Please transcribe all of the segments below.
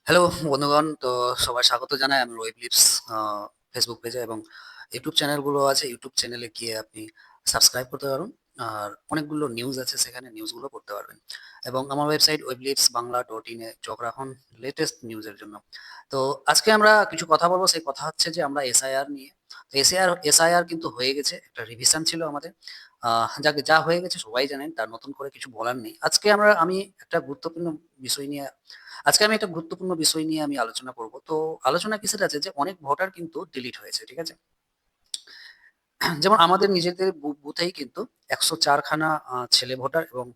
Hello বন্ধুগণ, তো সবাই স্বাগত জানাই আমি ওয়েব লিডস ফেসবুক পেজে এবং ইউটিউব চ্যানেলগুলো আছে। ইউটিউব চ্যানেলে গিয়ে আপনি সাবস্ক্রাইব করতে পারুন। আর অনেকগুলো নিউজ আছে, সেখানে নিউজগুলো পড়তে পারবেন। এবং আমার ওয়েবসাইট weblidsbangla.in এ চোখ রাখুন লেটেস্ট নিউজের জন্য। তো আজকে আমরা কিছু কথা বলবো, সেই কথা হচ্ছে যে আমরা এসআইআর নিয়ে। তো এসআইআর কিন্তু হয়ে গেছে, একটা রিভিশন ছিল আমাদের। যাকে যা হয়ে গেছে সবাই জানেন, তার নতুন করে কিছু বলার নেই। আমি একটা গুরুত্বপূর্ণ বিষয় নিয়ে আজকে আমি একটা গুরুত্বপূর্ণ বিষয় নিয়ে আমি আলোচনা করব। তো আলোচনা কিসের আছে, যে অনেক ভোটার কিন্তু ডিলিট হয়েছে, ঠিক আছে? যেমন আমাদের নিজেদের বুথেই কিন্তু ১০৪ খানা ছেলে ভোটার এবং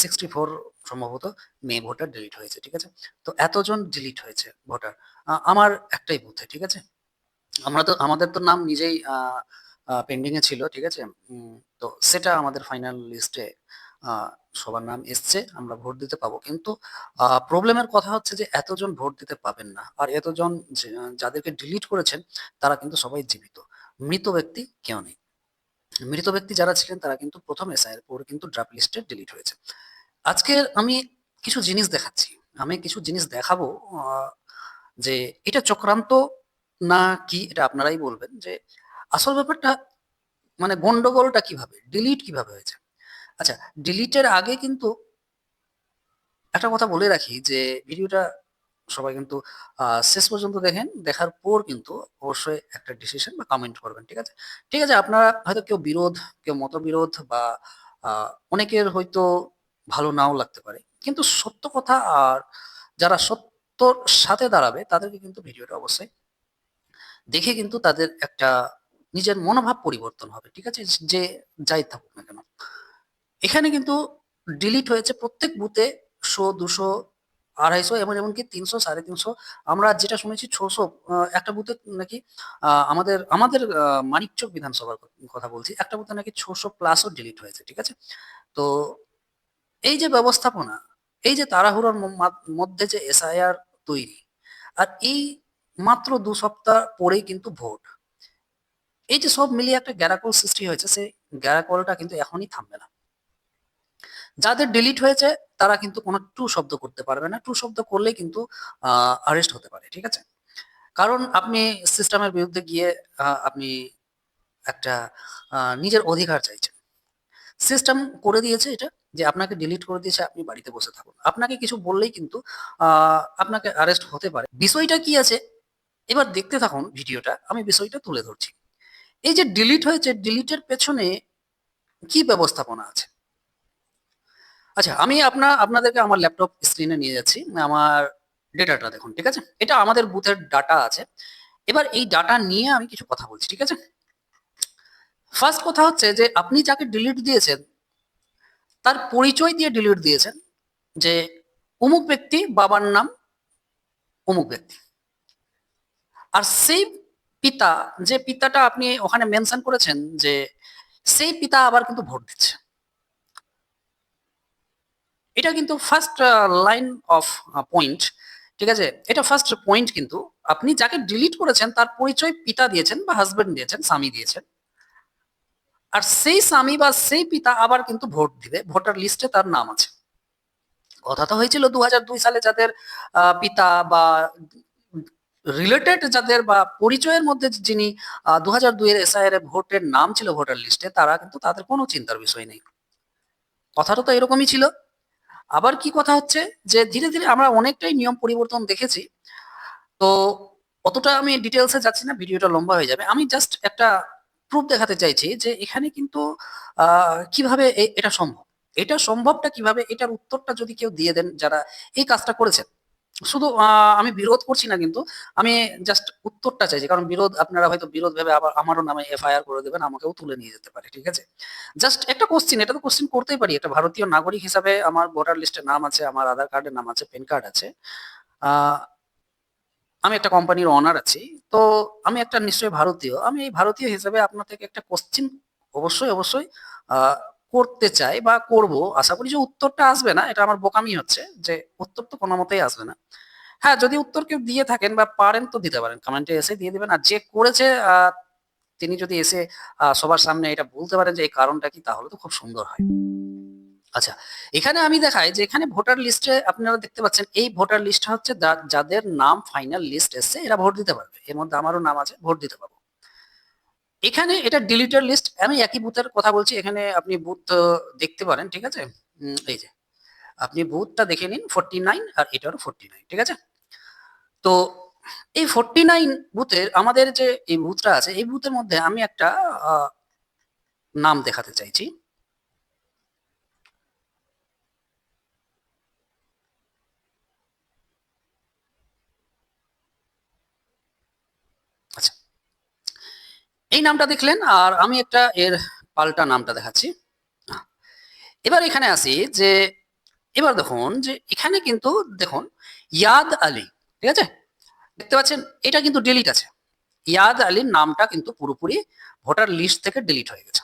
64 সম্ভবত মেয়ে ভোটার ডিলিট হয়েছে, ঠিক আছে? তো এতজন ডিলিট হয়েছে ভোটার। আমার একটাই বুথে, ঠিক আছে? আমাদের তো নাম নিজেই পেন্ডিং এ ছিল, ঠিক আছে? তো সেটা আমাদের ফাইনাল লিস্টে আ সবার নাম এসছে। আমরা ভোট দিতে পাবো। কিন্তু প্রবলেমের কথা হচ্ছে যে এতজন ভোট দিতে পাবেন না। আর এতজন যাদেরকে ডিলিট করেছেন তারা কিন্তু সবাই জীবিত। মৃত ব্যক্তি কেউ নেই। মৃত ব্যক্তি যারা ছিলেন তারা কিন্তু ১ম এসআইয়ের পরে কিন্তু ড্রাফট লিস্টে ডিলিট হয়েছে। আজকে আমি কিছু জিনিস দেখাচ্ছি। আমি কিছু জিনিস দেখাবো, আ যে এটা চক্রান্ত না কি এটা আপনারাই বলবেন, যে আসল ব্যাপারটা মানে গন্ডগোলটা কিভাবে? ডিলিট কিভাবে হয়েছে? আচ্ছা, ডিলিটের আগে কিন্তু একটা কথা বলে রাখি, যে ভিডিওটা সবাই কিন্তু শেষ পর্যন্ত দেখেন। দেখার পর কিন্তু অবশ্যই একটা ডিসিশন বা কমেন্ট করবেন। ঠিক আছে? ঠিক আছে, আপনারা হয়তো কেউ বিরোধ, কেউ মতবিরোধ বা আ অনেকের হয়তো ভালো নাও লাগতে পারে। কিন্তু সত্য কথা, আর যারা সত্যর সাথে দাঁড়াবে তাদেরকে কিন্তু ভিডিওটা অবশ্যই দেখে কিন্তু তাদের একটা নিজের মনোভাব পরিবর্তন হবে। ঠিক আছে? যে যাই থাকুক না কেন। এখানে কিন্তু ডিলিট হয়েছে প্রত্যেক বুথে ১০০, ২০০, ২৫০ এমনকি ৩০০, ৩৫০। আমরা যেটা শুনেছি ৬০০, একটা বুথে নাকি আমাদের মানিকচক বিধানসভার কথা বলছি। একটা বুথে নাকি ৬০০ প্লাসও ডিলিট হয়েছে। ঠিক আছে? তো এই যে ব্যবস্থাপনা, এই যে তাড়াহুড়োর মধ্যে যে এসআইআর তৈরি, আর এই মাত্র ২ সপ্তাহ পরেই কিন্তু ভোট। এই যে সব মিলিয়ে একটা গ্যারাকল সৃষ্টি হয়েছে, সেই গ্যারাকলটা কিন্তু এখনই থামবে না। যাদের ডিলিট হয়েছে তারা কিন্তু কোনো টু শব্দ করতে পারবে না। টু শব্দ করলেই কিন্তু আরেস্ট হতে পারে। ঠিক আছে? কারণ আপনি সিস্টেমের বিরুদ্ধে গিয়ে আপনি একটা নিজের অধিকার চাইছেন। সিস্টেম করে দিয়েছে এটা, যে আপনাকে ডিলিট করে দিয়েছে, আপনি বাড়িতে বসে থাকুন। আপনাকে কিছু বললেই কিন্তু আ আপনাকে আরেস্ট হতে পারে। বিষয়টা কি আছে? এবার দেখতে থাকুন ভিডিওটা। আমি বিষয়টা তুলে ধরছি। এই যে ডিলিট হয়েছে, ডিলিটের পেছনে কি ব্যবস্থাপনা আছে? আচ্ছা, আমি আপনাদেরকে আমার ল্যাপটপ স্ক্রিনে নিয়ে যাচ্ছি। আমার ডেটাটা দেখুন, ঠিক আছে? এটা আমাদের বুথের ডাটা আছে। এবার এই ডাটা নিয়ে আমি কিছু কথা বলছি, ঠিক আছে? ফার্স্ট কথা হচ্ছে যে আপনি যাকে ডিলিট দিয়েছেন, তার পরিচয় দিয়ে ডিলিট দিয়েছেন, যে অমুক ব্যক্তি, বাবার নাম অমুক ব্যক্তি। আর সেই পিতা, যে পিতাটা আপনি ওখানে মেনশন করেছেন, যে সেই পিতা আবার কিন্তু ভোট দিচ্ছে। এটা কিন্তু ফার্স্ট লাইন অফ পয়েন্ট। ঠিক আছে? এটা ফার্স্ট পয়েন্ট কিন্তু আপনি যাকে ডিলিট করেছেন তার পরিচয় পিতা দিয়েছেন বা হাসব্যান্ড দিয়েছেন, স্বামী দিয়েছেন। আর সেই স্বামী বা সেই পিতা আবার কিন্তু ভোট দিবে। ভোটার লিস্টে তার নাম আছে। কথা তো হয়েছিল ২০০২ সালে যাদের পিতা বা রিলেটেড যাদের বা পরিচয়ের মধ্যে যিনি ২০০২ এর এসআইআর এ ভোটের নাম ছিল ভোটার লিস্টে, তারা কিন্তু তাদের কোনো চিন্তার বিষয় নেই। কথাটা তো এরকমই ছিল। আবার কি কথা হচ্ছে, যে ধীরে, ধীরে আমরা অনেকটাই নিয়ম পরিবর্তন দেখেছি। তো অতটা আমি ডিটেইলস এ যাচ্ছি না, ভিডিওটা লম্বা হয়ে যাবে। আমি জাস্ট একটা প্রুফ দেখাতে চাইছি, যে এখানে কিন্তু আ কিভাবে এটা সম্ভব। এটা সম্ভবটা কিভাবে, এটার উত্তরটা যদি কেউ দিয়ে দেন যারা এই কাজটা করেছেন। শুধু আমি বিরোধ করছি না কিন্তু, আমি জাস্ট উত্তরটা চাইছি। কারণ আপনারা হয়তো বিরোধ ভেবে আবার আমারও নামে এফআইআর করে দেবেন, আমাকেও তুলে নিয়ে যেতে পারে। ঠিক আছে? জাস্ট একটা কোয়েশ্চেন, এটা তো কোয়েশ্চেন করতেই পারি। একটা ভারতীয় নাগরিক হিসাবে আমার ভোটার লিস্টে নাম আছে, আমার আধার কার্ডে নাম আছে, প্যান কার্ড আছে। আ আমি একটা কোম্পানির ওনার আছি। তো আমি একটা নিশ্চয়ই ভারতীয়। আমি এই ভারতীয় হিসেবে আপনার থেকে একটা কোয়েশ্চেন অবশ্যই আ করতে চাই বা করব। আশা করি যে উত্তরটা আসবে না। এটা আমার বোকামি হচ্ছে, যে উত্তর তো কোনমতেই আসবে না। হ্যাঁ, যদি উত্তর কেউ দিয়ে থাকেন বা পারেন তো দিতে পারেন। কমেন্টে এসে দিয়ে দিবেন। আর যে করেছে তিনি যদি এসে সবার সামনে এটা বলতে পারেন যে এই কারণটা কি, তাহলে তো খুব সুন্দর হয়। আচ্ছা, এখানে আমি দেখাই যে এখানে ভোটার লিস্টে আপনারা দেখতে পাচ্ছেন এই ভোটার লিস্টটা হচ্ছে যাদের নাম ফাইনাল লিস্ট এসছে এরা ভোট দিতে পারবে। এর মধ্যে আমারও নাম আছে, ভোট দিতে পারবো। এখানে এটা ডিলিটেড লিস্ট, আমি একই বুথের কথা বলছি, এখানে আপনি বুথ দেখতে পারেন, ঠিক আছে? এই যে আপনি বুথটা দেখে নিন 49 আর এটারও 49, ঠিক আছে? তো এই 49 বুথের আমাদের যে এই বুথটা আছে এই বুথের মধ্যে আমি একটা নাম দেখাতে চাইছি। আচ্ছা, এই নামটা দেখলেন আর আমি একটা এর পাল্টা নামটা দেখাচ্ছি। এবার এখানে আসি যে এবার দেখুন যে এখানে কিন্তু দেখুন ইয়াদ আলী, ঠিক আছে? দেখতে পাচ্ছেন এটা কিন্তু ডিলিট আছে। ইয়াদ আলীর নামটা কিন্তু পুরোপুরি ভোটার লিস্ট থেকে ডিলিট হয়ে গেছে।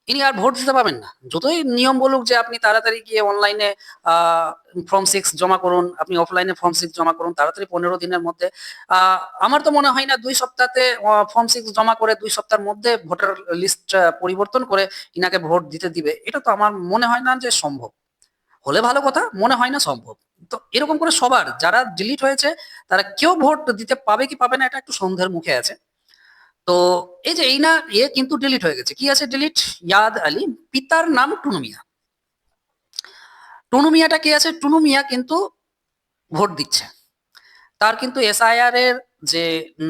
ইনি আর ভোট দিতে পারবেন না, যতই নিয়ম বলুক যে আপনি তাড়াতাড়ি গিয়ে অনলাইনে ফর্ম 6 জমা করুন, আপনি অফলাইনে ফর্ম 6 জমা করুন তাড়াতাড়ি 15 দিনের মধ্যে। আমার তো মনে হয় না 2 সপ্তাহতে ফর্ম 6 জমা করে 2 সপ্তাহের মধ্যে ভোটার লিস্ট পরিবর্তন করে ইনাকে ভোট দিতে দিবে, এটা তো আমার মনে হয় না যে সম্ভব। হলে ভালো কথা, মনে হয় না সম্ভব। তো এরকম করে সবার যারা ডিলিট হয়েছে তারা কেউ ভোট দিতে পাবে কি পাবে না এটা একটু সন্দেহের মুখে আছে। তো এই যে এই না কিন্তু ডিলিট হয়ে গেছে, কি আছে ডিলিট? ইয়াদ আলী, পিতার নাম টুনু মিয়া। টুনু মিয়াটা কি আছে? টুনু মিয়া কিন্তু ভোট দিচ্ছে, তার কিন্তু এসআইআর এর যে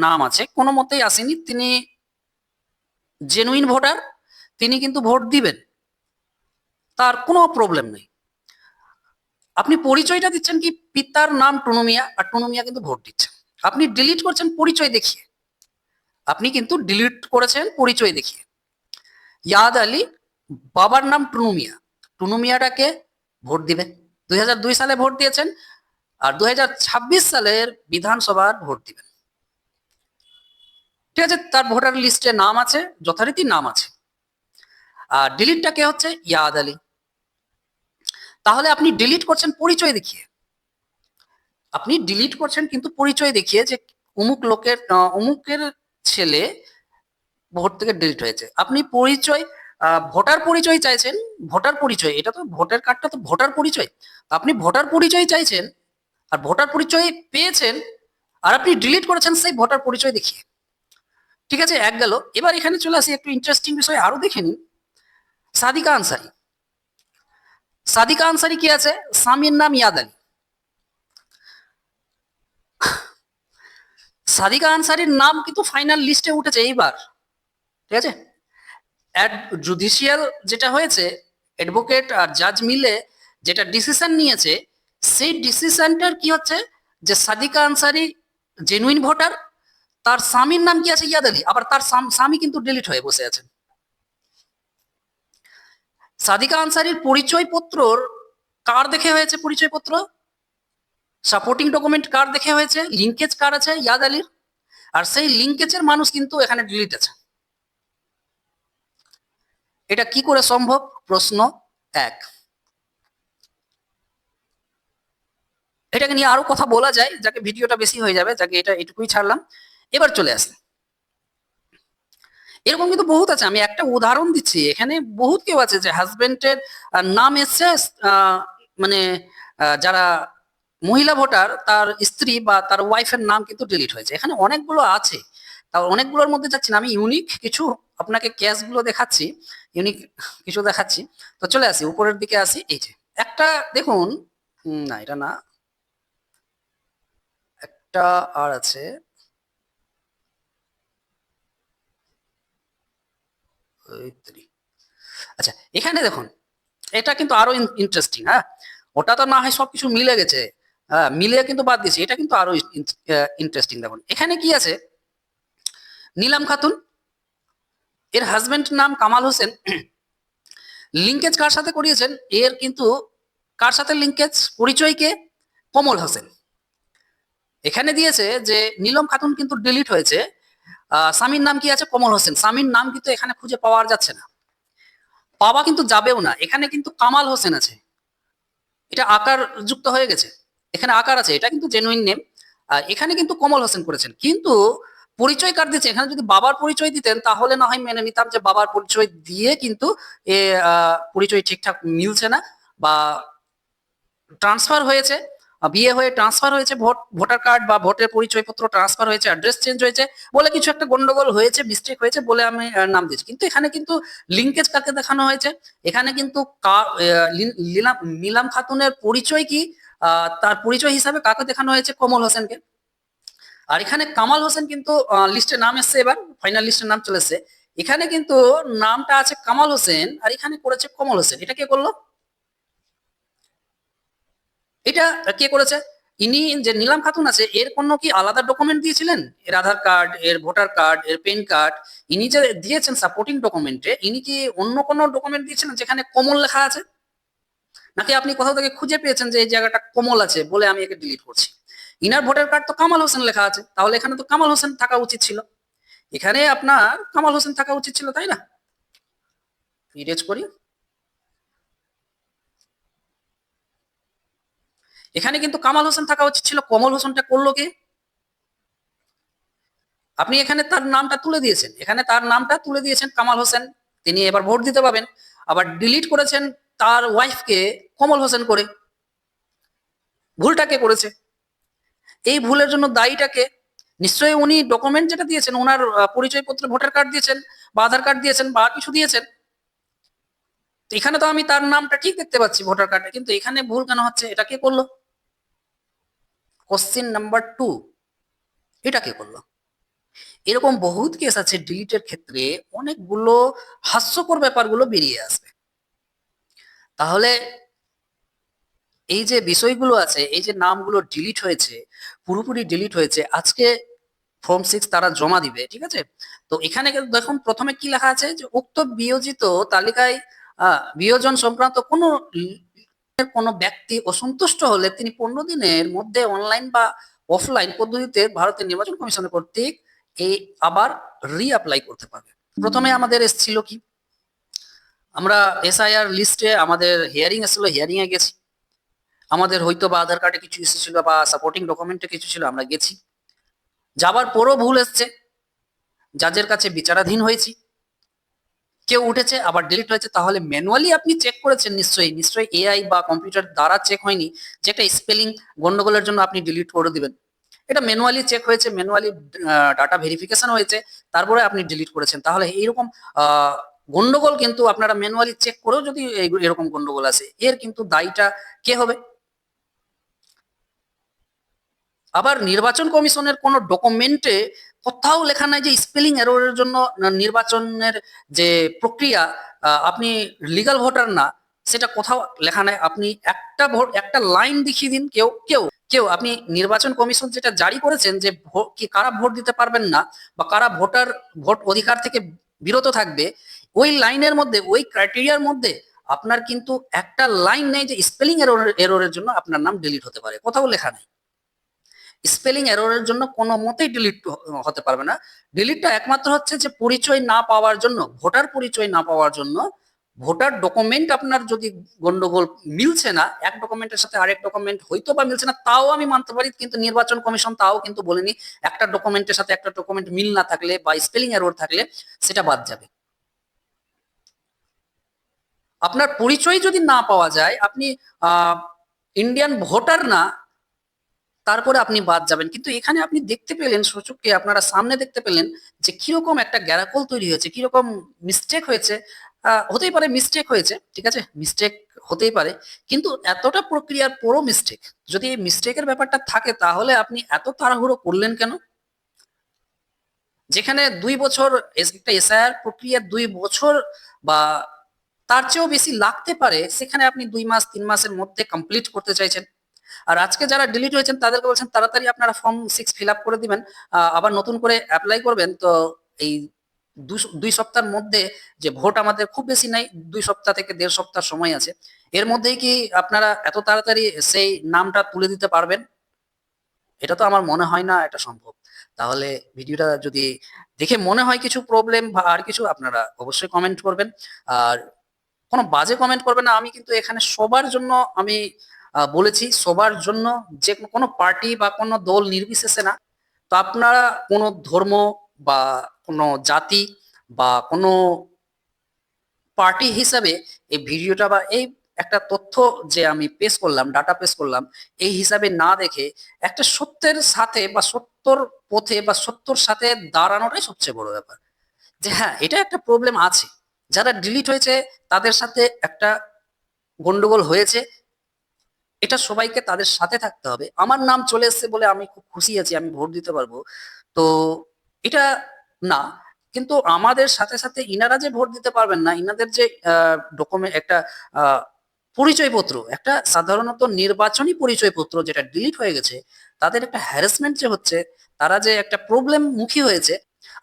নাম আছে কোনো মতেই আসেনি, তিনি জেনুইন ভোটার, তিনি কিন্তু ভোট দিবেন, তার কোনো প্রবলেম নেই। আপনি পরিচয়টা দিচ্ছেন কি পিতার নাম টুনু মিয়া, আর টুনু মিয়া কিন্তু ভোট দিচ্ছে। আপনি ডিলিট করছেন পরিচয় দেখিয়ে, আপনি কিন্তু ডিলিট করেছেন পরিচয় দেখিয়ে। ইয়াদ আলী, বাবার নাম টুনু মিয়া, টুনু মিয়াটাকে ভোট দিবে। 2002 সালে ভোট দিয়েছেন আর 2026 সালের বিধানসভার ভোট দিবেন, ঠিক আছে? তার ভোটার লিস্টে নাম আছে, যথারীতি নাম আছে। আর ডিলিটটা কে হচ্ছে? ইয়াদ আলী। তাহলে আপনি ডিলিট করছেন পরিচয় দেখিয়ে, আপনি ডিলিট করছেন কিন্তু পরিচয় দেখিয়ে যে অমুক লোকের অমুকের ছেলে ভোট থেকে ডিলিট হয়েছে। আপনি পরিচয় ভোটার পরিচয় চাইছেন, ভোটার পরিচয়, এটা তো ভোটার কার্ডটা তো ভোটার পরিচয়, আপনি ভোটার পরিচয় চাইছেন আর ভোটার পরিচয় পেয়েছেন আর আপনি ডিলিট করেছেন সেই ভোটার পরিচয় দেখিয়ে, ঠিক আছে? এক গেল। এবার এখানে চলে আসি একটু ইন্টারেস্টিং বিষয় আরো দেখে নিন। সাদিকা আনসারি, সাদিকা আনসারি কি আছে? স্বামীর নাম ইয়াদ আলী। সাদিকা আনসারির নাম কিন্তু ফাইনাল লিস্টে উঠেছে এইবার, ঠিক আছে? জুডিশিয়াল যেটা হয়েছে, অ্যাডভোকেট আর জাজ মিলে যেটা ডিসিশন নিয়েছে, সেই ডিসিশনটার কি হচ্ছে যে সাদিকা আনসারি জেনুইন ভোটার, তার স্বামীর নাম কি আছে? ইয়াদ আলী। আবার তার স্বামী কিন্তু ডিলিট হয়ে বসে আছেন। সাদিকা আনসারির পরিচয়পত্রর কার দেখে হয়েছে? পরিচয়পত্র সাপোর্টিং ডকুমেন্ট কার দেখে হয়েছে? লিঙ্কেজ কার আছে? ইয়াদ আলীর। আর সেই লিঙ্কেজের মানুষ কিন্তু এখানে ডিলিট আছে। এটা কি করে সম্ভব? প্রশ্ন 1। এটাকে নিয়ে আরো কথা বলা যায়, যাকে ভিডিওটা বেশি হয়ে যাবে, যাকে এটা এটুকুই ছাড়লাম। এবার চলে আসি, এরকম কিন্তু বহুত আছে, আমি একটা উদাহরণ দিচ্ছি। এখানে বহুত কেউ আছে যে হাজবেন্ডের নাম এসছে, মানে যারা মহিলা ভোটার তার স্ত্রী বা তার ওয়াইফের নাম কিন্তু ডিলিট হয়েছে। এখানে অনেকগুলো আছে, তাও অনেকগুলোর মধ্যে যাচ্ছি না, আমি ইউনিক কিছু আপনাকে কেসগুলো দেখাচ্ছি, ইউনিক কিছু দেখাচ্ছি। তো চলে আসি উপরের দিকে আসি, এই যে একটা দেখুন, না এটা না, একটা আর আছে, আচ্ছা এখানে দেখুন, এটা কিন্তু আরো ইন্টারেস্টিং। হ্যাঁ, ওটা তো না হয় সবকিছু মিলে গেছে, হ্যাঁ মিলে কিন্তু বাদ দিয়েছি, এটা কিন্তু আরো ইন্টারেস্টিং। দেখুন এখানে কি আছে, নীলাম খাতুন, এর হাজবেন্ড নাম কামাল হোসেন, লিঙ্কেজ কার সাথে করিয়েছেন? এর কিন্তু কার সাথে লিঙ্কেজ? পরিচয়কে কমল হোসেন। এখানে দিয়েছে যে নীলম খাতুন কিন্তু ডিলিট হয়েছে, স্বামীর নাম কি আছে? কমল হোসেন। স্বামীর নাম কিন্তু এখানে খুঁজে পাওয়া যাচ্ছে না, পাওয়া কিন্তু যাবেও না। এখানে কিন্তু কামাল হোসেন আছে, এটা আকার যুক্ত হয়ে গেছে, এখানে আকার আছে, এটা কিন্তু জেনুইন নেম। আর এখানে কিন্তু কমল হোসেন করেছেন, কিন্তু পরিচয় কার্ড দিচ্ছে, এখানে যদি বাবার পরিচয় দিতেন তাহলে না হয় মেনে নিতাম যে বাবার পরিচয় দিয়ে কিন্তু এ পরিচয় ঠিকঠাক মিলছে না বা ট্রান্সফার হয়েছে, বিয়ে হয়ে ট্রান্সফার হয়েছে, ভোটার কার্ড বা ভোটের পরিচয়পত্র ট্রান্সফার হয়েছে, অ্যাড্রেস চেঞ্জ হয়েছে বলে কিছু একটা গন্ডগোল হয়েছে, মিস্টেক হয়েছে বলে আমি নাম দিয়েছি। কিন্তু এখানে কিন্তু লিঙ্কেজ কাকে দেখানো হয়েছে, এখানে কিন্তু নিলাম খাতুনের পরিচয় কি, তার পরিচয় হিসাবে কাকে দেখানো হয়েছে, কমল হোসেনকে। আর এখানে কামাল হোসেন কিন্তু লিস্টে নাম এসছে, এবার ফাইনাল লিস্টের নাম চলে এসছে। এখানে কিন্তু নামটা আছে কামাল হোসেন আর এখানে করেছে কমল হোসেন। এটা কে করলো? এটা কে করেছে? ইনি যে নিলাম খাতুন আছে এর কোনো কি আলাদা ডকুমেন্ট দিয়েছিলেন? এর আধার কার্ড, এর ভোটার কার্ড, এর পেন কার্ড ইনি যে দিয়েছেন সাপোর্টিং ডকুমেন্টে, ইনি কি অন্য কোনো ডকুমেন্ট দিয়েছিলেন যেখানে কমল লেখা আছে? নাকি আপনি কোথাও থেকে খুঁজে পেয়েছেন যে এই জায়গাটা কমল আছে বলে আমি একে ডিলিট করছি? ইনার ভোটার কার্ড তো কামাল হোসেন লেখা আছে, তাহলে এখানে তো কামাল হোসেন থাকা উচিত ছিল। এখানে আপনার কামাল হোসেন থাকা উচিত ছিল, তাই না? ইরেজ করি। এখানে কিন্তু কামাল হোসেন থাকা উচিত ছিল, কমল হোসেনটা করলো কে? আপনি এখানে তার নামটা তুলে দিয়েছেন, এখানে তার নামটা তুলে দিয়েছেন কামাল হোসেন, তিনি এবার ভোট দিতে পাবেন। আবার ডিলিট করেছেন তার ওয়াইফকে কমল হোসেন করে। ভুলটা কে করেছে? এই ভুলের জন্য দায়ীটাকে নিশ্চয়ই উনি ডকুমেন্ট যেটা দিয়েছেন, ওনার পরিচয়পত্র, ভোটার কার্ড দিয়েছেন বা আধার কার্ড দিয়েছেন বা কিছু দিয়েছেন। তো এখানে তো আমি তার নামটা ঠিক দেখতে পাচ্ছি ভোটার কার্ডে, কিন্তু এখানে ভুল কেন হচ্ছে? এটা কে করলো? কোশ্চিন নাম্বার 2, এটা কে করলো? এরকম বহুত কেস আছে ডিলিটের ক্ষেত্রে, অনেকগুলো হাস্যকর ব্যাপারগুলো বেরিয়ে আসবে। তাহলে এই যে বিষয়গুলো আছে, এই যে নামগুলো ডিলিট হয়েছে, পুরোপুরি ডিলিট হয়েছে, আজকে ফর্ম 6 তারা জমা দিবে, ঠিক আছে? তো এখানে দেখুন প্রথমে কি লেখা আছে যে উক্ত বিয়োজিত তালিকায় বিয়োজন সংক্রান্ত কোনো ব্যক্তি অসন্তুষ্ট হলে তিনি 15 দিনের মধ্যে অনলাইন বা অফলাইন পদ্ধতিতে ভারতের নির্বাচন কমিশনের কর্তৃক এই আবার রিঅ্যাপ্লাই করতে পারবে। প্রথমে আমাদের এসেছিল কি, আমরা এসআইআর লিস্টে আমাদের হিয়ারিং এসেছিল, হিয়ারিং এ গেছি, আমাদের হয়তো বা আধার কার্ডে কিছু ইস্যু ছিল বা সাপোর্টিং ডকুমেন্টে কিছু ছিল, আমরা গেছি, যাবার পরও ভুল এসছে, জাজের কাছে বিচারাধীন হয়েছি, কেউ উঠেছে আবার ডিলিট হয়েছে। তাহলে ম্যানুয়ালি আপনি চেক করেছেন নিশ্চয়ই, নিশ্চয়ই এআই বা কম্পিউটার দ্বারা চেক হয়নি যে একটা স্পেলিং গন্ডগোলের জন্য আপনি ডিলিট করে দিবেন। এটা ম্যানুয়ালি চেক হয়েছে, ম্যানুয়ালি ডাটা ভেরিফিকেশন হয়েছে, তারপরে আপনি ডিলিট করেছেন। তাহলে এইরকম গন্ডগোল কিন্তু আপনারা ম্যানুয়ালি চেক করেও যদি এরকম গন্ডগোল আছে, এর কিন্তু দায়ীটা কে হবে? আবার নির্বাচন কমিশনের কোন ডকুমেন্টে কোথাও লেখা নাই যে স্পেলিং এররের জন্য নির্বাচনের যে প্রক্রিয়া, আপনি লিগ্যাল ভোটার না, সেটা কোথাও লেখা নাই। আপনি একটা ভোট, একটা লাইন দেখিয়ে দিন। কেউ কেউ কেউ আপনি নির্বাচন কমিশন যেটা জারি করেছেন যে কি কারা ভোট দিতে পারবেন না বা কারা ভোট অধিকার থেকে বিরত থাকবে, ওই লাইনের মধ্যে, ওই ক্রাইটেরিয়ার মধ্যে আপনার কিন্তু একটা লাইন নেই যে স্পেলিং এররের জন্য আপনার নাম ডিলিট হতে পারে, কোথাও লেখা নাই। স্পেলিং এররের জন্য কোনো মতেই ডিলিট হতে পারবে না। ডিলিটটা একমাত্র হচ্ছে যে পরিচয় না পাওয়ার জন্য, ভোটার পরিচয় না পাওয়ার জন্য, ভোটার ডকুমেন্ট আপনার যদি গন্ডগোল মিলছে না, এক ডকুমেন্টের সাথে আরেক ডকুমেন্ট হয়তো বা মিলছে না, তাও আমি মানতে পারি, কিন্তু নির্বাচন কমিশন তাও কিন্তু বলেনি একটা ডকুমেন্টের সাথে একটা ডকুমেন্ট মিল না থাকলে বা স্পেলিং এরর থাকলে সেটা বাদ যাবে। আপনার পরিচয় যদি না পাওয়া যায়, আপনি ইন্ডিয়ান ভোটার না, তারপরে আপনি বাদ যাবেন। কিন্তু এখানে আপনি দেখতে পেলেন, সূচককে আপনারা সামনে দেখতে পেলেন যে কিরকম একটা গ্যারাকল তৈরি হয়েছে, কিরকম মিস্টেক হয়েছে। হতেই পারে মিস্টেক হয়েছে, ঠিক আছে, মিস্টেক হতেই পারে, কিন্তু এতটা প্রক্রিয়ার পরও মিস্টেক, যদি এই মিস্টেকের ব্যাপারটা থাকে তাহলে আপনি এত তাড়াহুড়ো করলেন কেন? যেখানে 2 বছর, একটা এসআইআর প্রক্রিয়া 2 বছর বা তার চেয়েও বেশি লাগতে পারে, সেখানে আপনি 2 মাস 3 মাসের মধ্যে কমপ্লিট করতে চাইছেন। আর আজকে যারা ডিলিট হয়েছেন তাদেরকে বলছেন তাড়াতাড়ি আপনারা ফর্ম 6 ফিল আপ করে দিবেন, আবার নতুন করে অ্যাপ্লাই করবেন। তো এই 2 সপ্তাহের মধ্যে, যে ভোট আমাদের খুব বেশি নাই, 2 সপ্তাহ থেকে 1.5 সপ্তাহ সময় আছে, এর মধ্যেই কি আপনারা এত তাড়াতাড়ি সেই নামটা তুলে দিতে পারবেন? এটা তো আমার মনে হয় না এটা সম্ভব। তাহলে ভিডিওটা যদি দেখে মনে হয় কিছু প্রবলেম বা আর কিছু, আপনারা অবশ্যই কমেন্ট করবেন। আর কোনো বাজে কমেন্ট করবেন না। আমি কিন্তু এখানে সবার জন্য আমি বলেছি, সবার জন্য, যে কোনো পার্টি বা কোনো দল নির্বিশেষে না, তো আপনারা কোনো ধর্ম বা কোনো জাতি বা কোনো পার্টি হিসাবে এই ভিডিওটা বা এই একটা তথ্য যে আমি পেশ করলাম, ডাটা পেশ করলাম, এই হিসাবে না দেখে একটা সত্যের সাথে বা সত্যর পথে বা সত্যর সাথে দাঁড়ানোটাই সবচেয়ে বড় ব্যাপার। যে হ্যাঁ, এটা একটা প্রবলেম আছে। যারা ডিলিট হয়েছে তাদের সাথে একটা গন্ডগোল হয়েছে। এটা সবাইকে তাদের সাথে থাকতে হবে। আমার নাম চলে এসেছে বলে আমি খুব খুশি আছি, আমি ভোট দিতে পারবো। তো এটা না। কিন্তু আমাদের সাথে সাথে ইনারা যে ভোট দিতে পারবেন না, ইনাদের যে ডকুমেন্ট একটা আহ, পরিচয়পত্র, একটা সাধারণত নির্বাচনী পরিচয়পত্র যেটা ডিলিট হয়ে গেছে, তাদের একটা হ্যারাসমেন্ট যে হচ্ছে, তারা যে একটা প্রবলেম মুখী হয়েছে,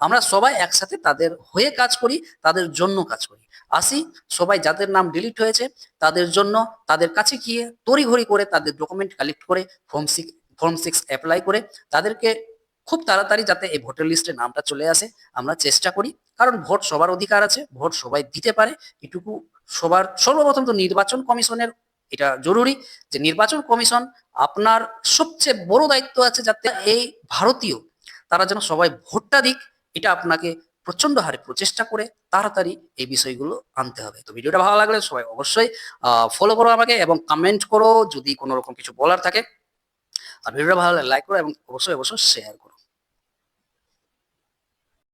আমরা সবাই একসাথে তাদের হয়ে কাজ করি, তাদের জন্য কাজ করি। আসি সবাই যাদের নাম ডিলিট হয়েছে তাদের জন্য, তাদের কাছে গিয়ে তড়িঘড়ি করে তাদের ডকুমেন্ট কালেক্ট করে ফর্ম 6 অ্যাপ্লাই করে তাদেরকে খুব তাড়াতাড়ি যাতে এই ভোটার লিস্টে নামটা চলে আসে আমরা চেষ্টা করি। কারণ ভোট সবার অধিকার আছে, ভোট সবাই দিতে পারে, এটুকু সবার। সর্বপ্রথম তো নির্বাচন কমিশনের এটা জরুরি যে নির্বাচন কমিশন, আপনার সবচেয়ে বড় দায়িত্ব আছে যাতে এই ভারতীয় তারা যেন সবাই ভোটটা দিক, এটা আপনাকে প্রচন্ড হারে প্রচেষ্টা করে তাড়াতাড়ি এই বিষয়গুলো আনতে হবে। তো ভিডিওটা ভালো লাগলে সবাই অবশ্যই ফলো করো আমাকে এবং কমেন্ট করো যদি কোনো রকম কিছু বলার থাকে। আর ভিডিওটা ভালো লাগলে লাইক করো এবং অবশ্যই অবশ্যই শেয়ার করো।